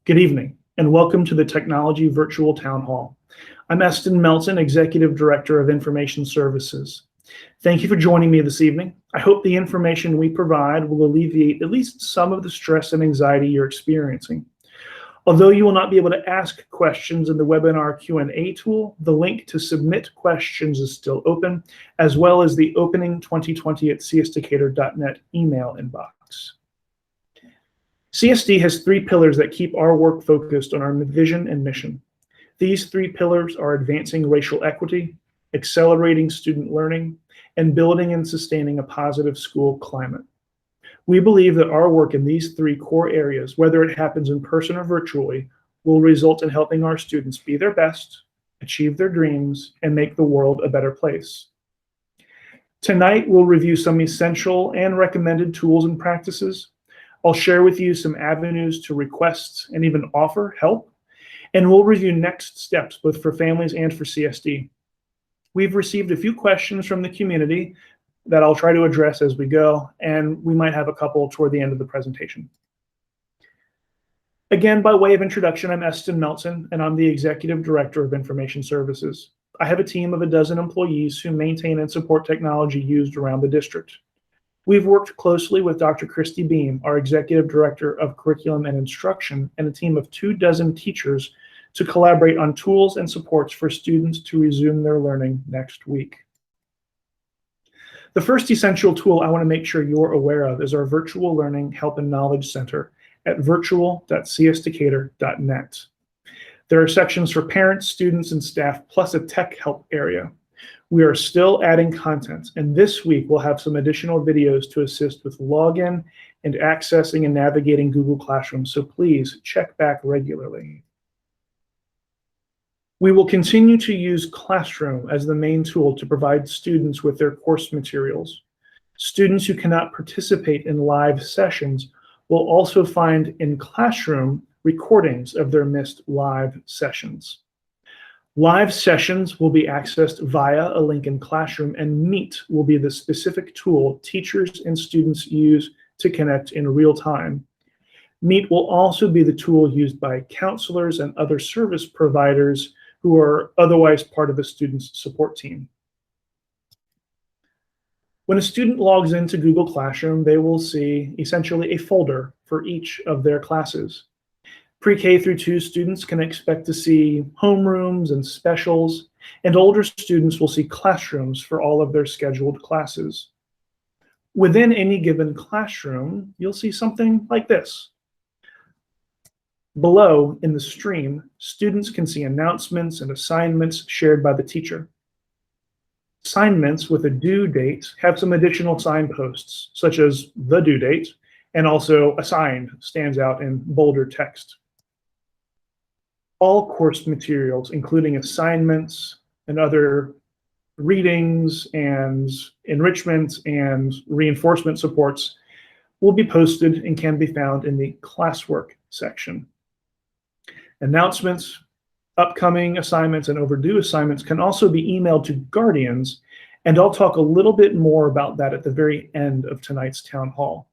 Good evening, and welcome to the Technology Virtual Town Hall. I'm Eston Melton, Executive Director of Information Services. Thank you for joining me this evening. I hope the information we provide will alleviate at least some of the stress and anxiety you're experiencing. Although you will not be able to ask questions in the webinar Q&A tool, the link to submit questions is still open, as well as the opening2020@csdecatur.net email inbox. CSD has three pillars that keep our work focused on our vision and mission. These three pillars are advancing racial equity, accelerating student learning, and building and sustaining a positive school climate. We believe that our work in these three core areas, whether it happens in person or virtually, will result in helping our students be their best, achieve their dreams, and make the world a better place. Tonight, we'll review some essential and recommended tools and practices. I'll share with you some avenues to request and even offer help, and we'll review next steps both for families and for CSD. We've received a few questions from the community that I'll try to address as we go, and we might have a couple toward the end of the presentation. Again, by way of introduction, I'm Eston Melton, and I'm the Executive Director of Information Services. I have a team of a dozen employees who maintain and support technology used around the district. We've worked closely with Dr. Christy Beam, our Executive Director of Curriculum and Instruction, and a team of 24 teachers to collaborate on tools and supports for students to resume their learning next week. The first essential tool I want to make sure you're aware of is our Virtual Learning Help and Knowledge Center at virtual.csdecatur.net. There are sections for parents, students, and staff, plus a tech help area. We are still adding content, and this week we'll have some additional videos to assist with login and accessing and navigating Google Classroom, so please check back regularly. We will continue to use Classroom as the main tool to provide students with their course materials. Students who cannot participate in live sessions will also find in Classroom recordings of their missed live sessions. Live sessions will be accessed via a link in Classroom, and Meet will be the specific tool teachers and students use to connect in real time. Meet will also be the tool used by counselors and other service providers who are otherwise part of the student's support team. When a student logs into Google Classroom, they will see essentially a folder for each of their classes. Pre-K through 2 students can expect to see homerooms and specials, and older students will see classrooms for all of their scheduled classes. Within any given classroom, you'll see something like this. Below, in the stream, students can see announcements and assignments shared by the teacher. Assignments with a due date have some additional signposts, such as the due date, and also assigned stands out in bolder text. All course materials, including assignments and other readings and enrichment and reinforcement supports, will be posted and can be found in the classwork section. Announcements, upcoming assignments, and overdue assignments can also be emailed to guardians, and I'll talk a little bit more about that at the very end of tonight's town hall.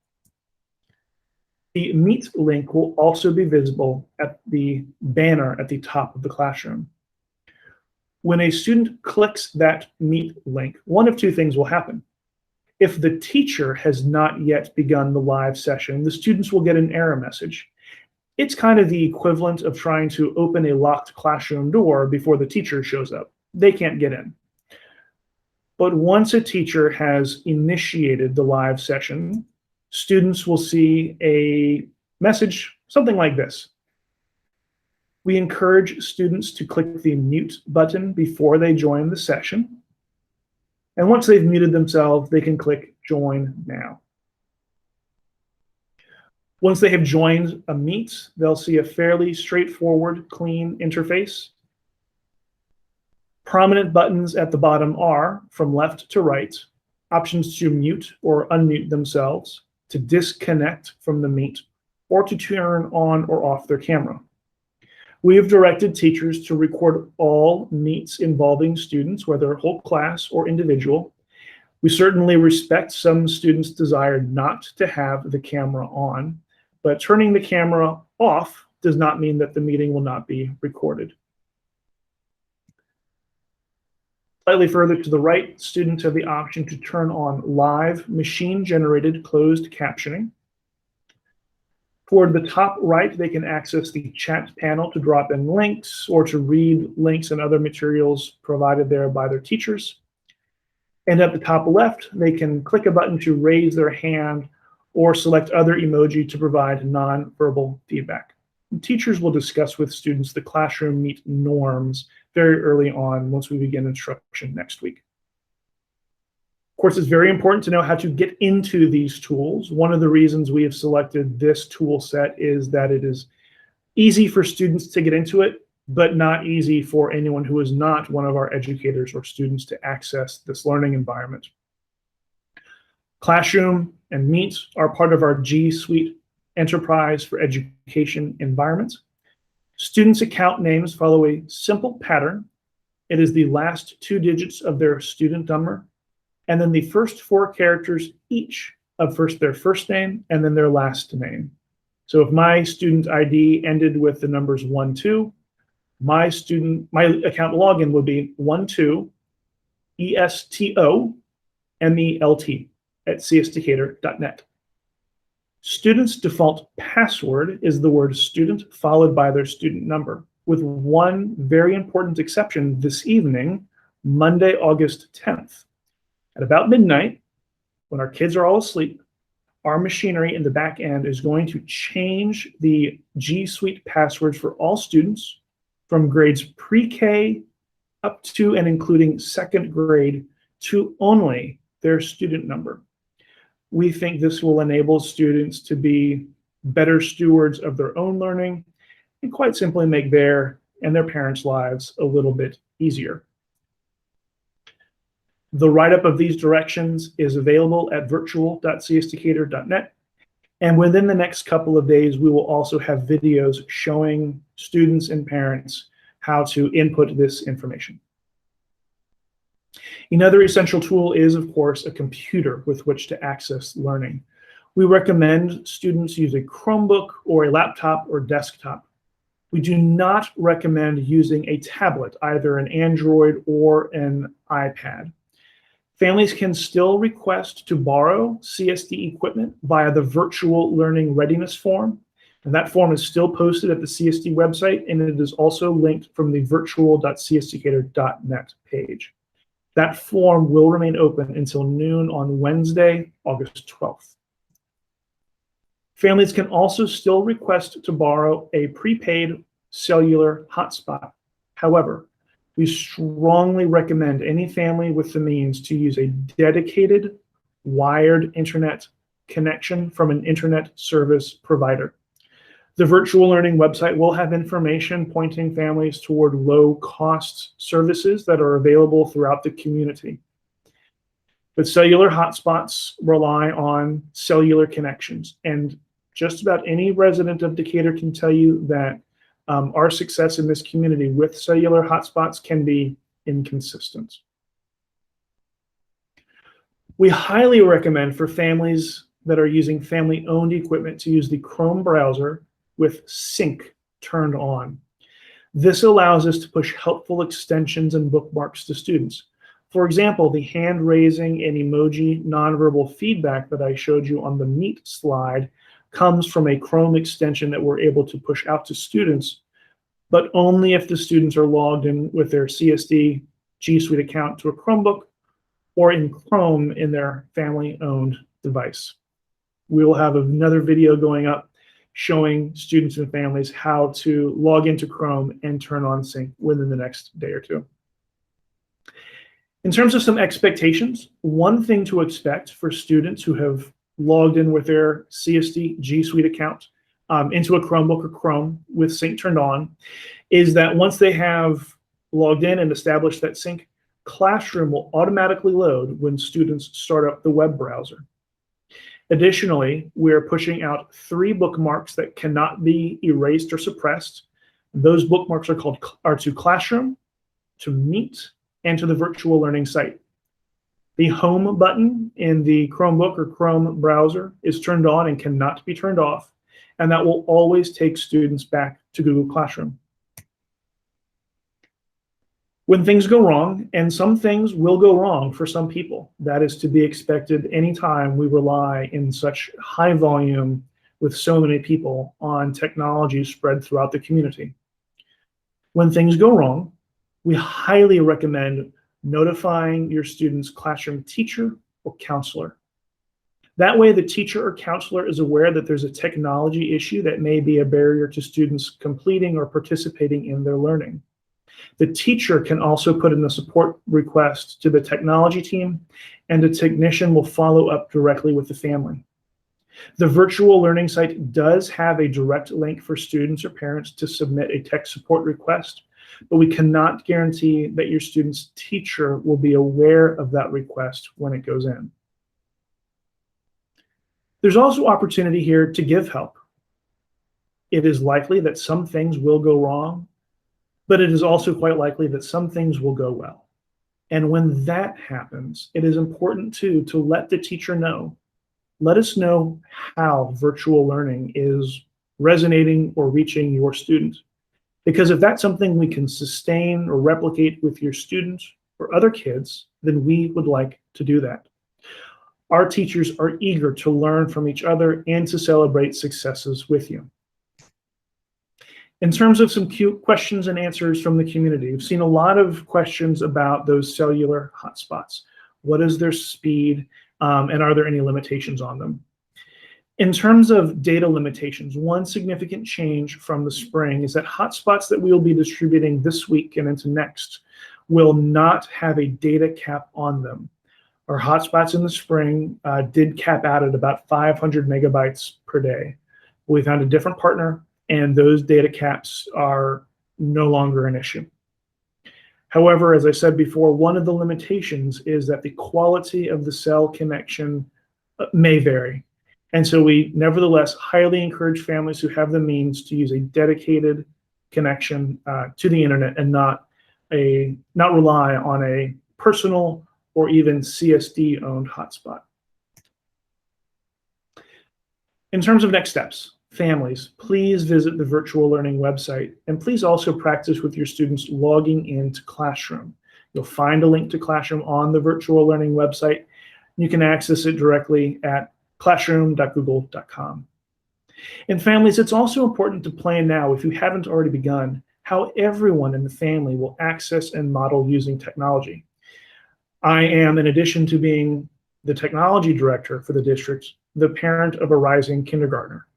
The Meet link will also be visible at the banner at the top of the classroom. When a student clicks that Meet link, one of two things will happen. If the teacher has not yet begun the live session, the students will get an error message. It's kind of the equivalent of trying to open a locked classroom door before the teacher shows up. They can't get in. But once a teacher has initiated the live session, students will see a message, something like this. We encourage students to click the mute button before they join the session. And once they've muted themselves, they can click Join Now. Once they have joined a Meet, they'll see a fairly straightforward, clean interface. Prominent buttons at the bottom are, from left to right, options to mute or unmute themselves, to disconnect from the Meet, or to turn on or off their camera. We have directed teachers to record all Meets involving students, whether whole class or individual. We certainly respect some students' desire not to have the camera on, but turning the camera off does not mean that the meeting will not be recorded. Slightly further to the right, students have the option to turn on live machine-generated closed captioning. Toward the top right, they can access the chat panel to drop in links or to read links and other materials provided there by their teachers. And at the top left, they can click a button to raise their hand or select other emoji to provide nonverbal feedback. And teachers will discuss with students the Classroom Meet norms very early on once we begin instruction next week. Of course, it's very important to know how to get into these tools. One of the reasons we have selected this tool set is that it is easy for students to get into it, but not easy for anyone who is not one of our educators or students to access this learning environment. Classroom and Meet are part of our G Suite Enterprise for Education environment. Students' account names follow a simple pattern. It is the last 2 digits of their student number, and then the first 4 characters each of their first name and then their last name. So if my student ID ended with the numbers 1, 2, my account login would be 12ESTOMELT@csdecatur.net. Students' default password is the word student followed by their student number, with one very important exception this evening, Monday, August 10th. At about midnight, when our kids are all asleep, our machinery in the back end is going to change the G Suite passwords for all students from grades pre-K up to and including 2nd grade to only their student number. We think this will enable students to be better stewards of their own learning and quite simply make their and their parents' lives a little bit easier. The write-up of these directions is available at virtual.csdecatur.net, and within the next couple of days, we will also have videos showing students and parents how to input this information. Another essential tool is, of course, a computer with which to access learning. We recommend students use a Chromebook or a laptop or desktop. We do not recommend using a tablet, either an Android or an iPad. Families can still request to borrow CSD equipment via the Virtual Learning Readiness Form, and that form is still posted at the CSD website, and it is also linked from the virtual.csdecatur.net page. That form will remain open until noon on Wednesday, August 12th. Families can also still request to borrow a prepaid cellular hotspot. However, we strongly recommend any family with the means to use a dedicated wired internet connection from an internet service provider. The Virtual Learning website will have information pointing families toward low-cost services that are available throughout the community. But cellular hotspots rely on cellular connections, and just about any resident of Decatur can tell you that our success in this community with cellular hotspots can be inconsistent. We highly recommend for families that are using family-owned equipment to use the Chrome browser with sync turned on. This allows us to push helpful extensions and bookmarks to students. For example, the hand raising and emoji nonverbal feedback that I showed you on the Meet slide comes from a Chrome extension that we're able to push out to students, but only if the students are logged in with their CSD G Suite account to a Chromebook or in Chrome in their family-owned device. We will have another video going up showing students and families how to log into Chrome and turn on sync within the next day or two. In terms of some expectations, one thing to expect for students who have logged in with their CSD G Suite account into a Chromebook or Chrome with sync turned on is that once they have logged in and established that sync, Classroom will automatically load when students start up the web browser. Additionally, we're pushing out 3 bookmarks that cannot be erased or suppressed. Those bookmarks are to Classroom, to Meet, and to the Virtual Learning site. The home button in the Chromebook or Chrome browser is turned on and cannot be turned off, and that will always take students back to Google Classroom. When things go wrong, and some things will go wrong for some people, that is to be expected anytime we rely in such high volume with so many people on technology spread throughout the community. When things go wrong, we highly recommend notifying your student's classroom teacher or counselor. That way, the teacher or counselor is aware that there's a technology issue that may be a barrier to students completing or participating in their learning. The teacher can also put in a support request to the technology team, and the technician will follow up directly with the family. The virtual learning site does have a direct link for students or parents to submit a tech support request, but we cannot guarantee that your student's teacher will be aware of that request when it goes in. There's also opportunity here to give help. It is likely that some things will go wrong, but it is also quite likely that some things will go well. And when that happens, it is important to let the teacher know. Let us know how virtual learning is resonating or reaching your student. Because if that's something we can sustain or replicate with your students or other kids, then we would like to do that. Our teachers are eager to learn from each other and to celebrate successes with you. In terms of some cute questions and answers from the community, we've seen a lot of questions about those cellular hotspots. What is their speed, and are there any limitations on them? In terms of data limitations, one significant change from the spring is that hotspots that we will be distributing this week and into next will not have a data cap on them. Our hotspots in the spring did cap out at about 500 megabytes per day. We found a different partner, and those data caps are no longer an issue. However, as I said before, one of the limitations is that the quality of the cell connection may vary. And so we nevertheless highly encourage families who have the means to use a dedicated connection to the internet and not rely on a personal or even CSD-owned hotspot. In terms of next steps, families, please visit the virtual learning website, and please also practice with your students logging into Classroom. You'll find a link to Classroom on the virtual learning website. You can access it directly at classroom.google.com. And families, it's also important to plan now, if you haven't already begun, how everyone in the family will access and model using technology. I am, in addition to being the technology director for the district, the parent of a rising kindergartner.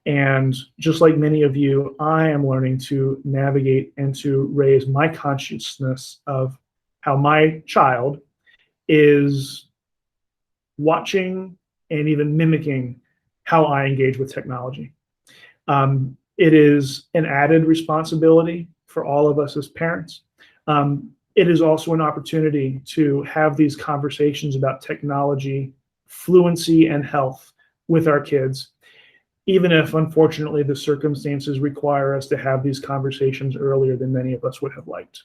And just like many of you, I am learning to navigate and to raise my consciousness of how my child is watching and even mimicking how I engage with technology. It is an added responsibility for all of us as parents. It is also an opportunity to have these conversations about technology, fluency, and health with our kids, even if, unfortunately, the circumstances require us to have these conversations earlier than many of us would have liked.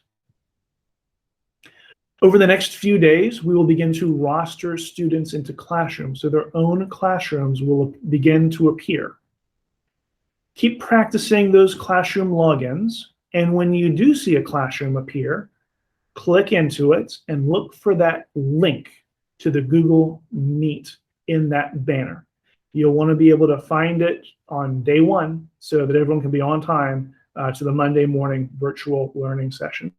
Over the next few days, we will begin to roster students into classrooms, so their own classrooms will begin to appear. Keep practicing those classroom logins, and when you do see a classroom appear, click into it and look for that link to the Google Meet in that banner. You'll want to be able to find it on day one so that everyone can be on time to the Monday morning virtual learning session.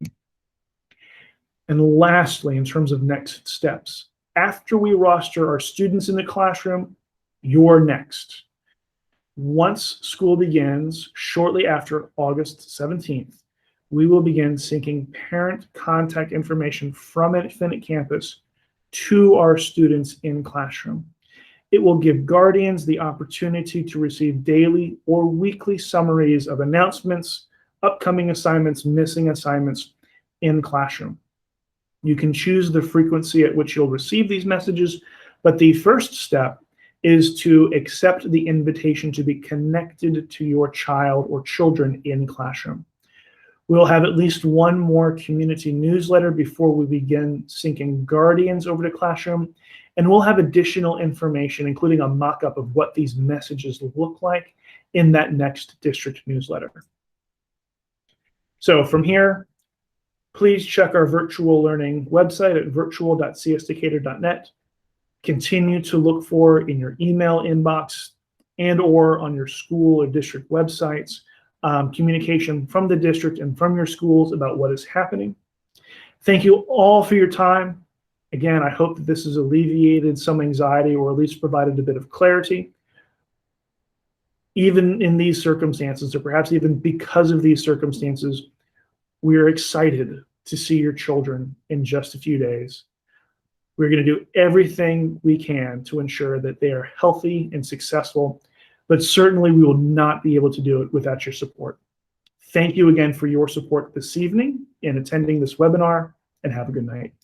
And lastly, in terms of next steps, after we roster our students in the classroom, you're next. Once school begins, shortly after August 17th, we will begin syncing parent contact information from Infinite Campus to our students in classroom. It will give guardians the opportunity to receive daily or weekly summaries of announcements, upcoming assignments, missing assignments in classroom. You can choose the frequency at which you'll receive these messages, but the first step is to accept the invitation to be connected to your child or children in classroom. We'll have at least one more community newsletter before we begin syncing guardians over to classroom, and we'll have additional information, including a mock-up of what these messages look like in that next district newsletter. So from here, please check our virtual learning website at virtual.csdecatur.net. Continue to look for in your email inbox and or on your school or district websites, communication from the district and from your schools about what is happening. Thank you all for your time. Again, I hope that this has alleviated some anxiety or at least provided a bit of clarity. Even in these circumstances, or perhaps even because of these circumstances, we are excited to see your children in just a few days. We're going to do everything we can to ensure that they are healthy and successful, but certainly we will not be able to do it without your support. Thank you again for your support this evening in attending this webinar, and have a good night.